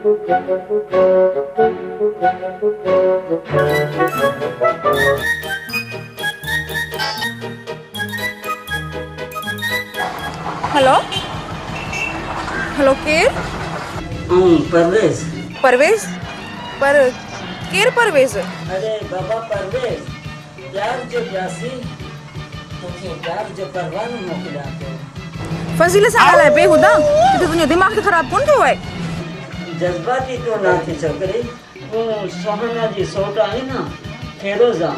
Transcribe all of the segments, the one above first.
hello hello केर परवेज परवेज पर केर परवेज अरे बाबा परवेज प्यार जो प्यासी तोखे प्यार जो परवान मोकिलियां थो फज़ील सां ॻाल्हाए बेहुदा किथे तुंहिंजो दिमाग़ त ख़राबु कोन थियो आहे जज़्बाती तो ना थी छोकिरी तूं सुहाना जी सौट आई न फेरोज़ा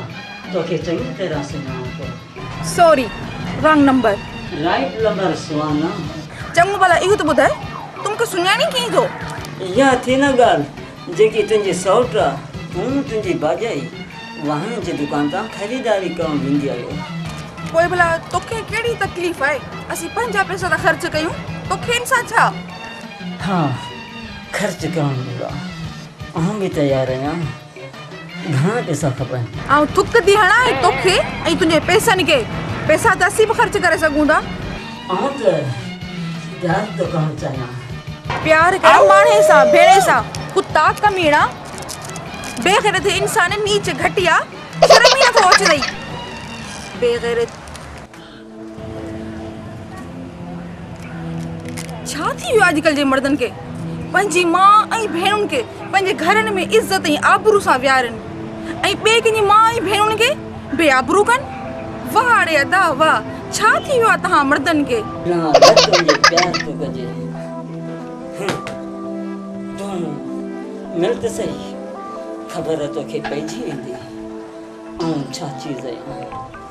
तोखे चङी तरह सुञाणां थो sorry wrong number right number सुहाना चङो भला इहो त ॿुधाए तूं मूंखे सुञाणी कीअं थो इहा थी न ॻाल्हि जेकी तुंहिंजी सौट आहे तूं तुंहिंजी भाॼाई वाहन जी दुकान तां ख़रीदारी करणु वेंदी आहियो पोइ भला तोखे कहिड़ी तकलीफ़ आहे असीं पंहिंजा पैसा था ख़र्च कयूं तोखे सां छा हा ख़र्च करणु घुरा आउं बि तयारु आहियां घणा पैसा खपनि ऐं थुक थी हणां तोखे ऐं तुंहिंजे पैसनि खे पैसा त असीं बि ख़र्च करे सघूं था आउं त प्यार थो करणु चाहियां प्यार कर माणे सां भेणे सां कुत्ता कमीणा बेग़ैरत इंसान नीच घटिया शर्म ई नथो अचे बेग़ैरत छा थी वियो अॼुकल्ह जे मर्दनि खे पंहिंजी माउ ऐं भेणुनि खे पंहिंजे घरनि में इज़त ऐं आबरू सां विहारनि ऐं ॿिए कंहिंजी माउ ऐं भेणुनि खे बेआबरू कनि वाह अड़े अदा वाह छा थी वियो आहे तव्हां मर्दनि खे प्यार थो कजे तूं मिल त सही ख़बर तोखे पइजी वेंदी ऐं छा चीज़ आहे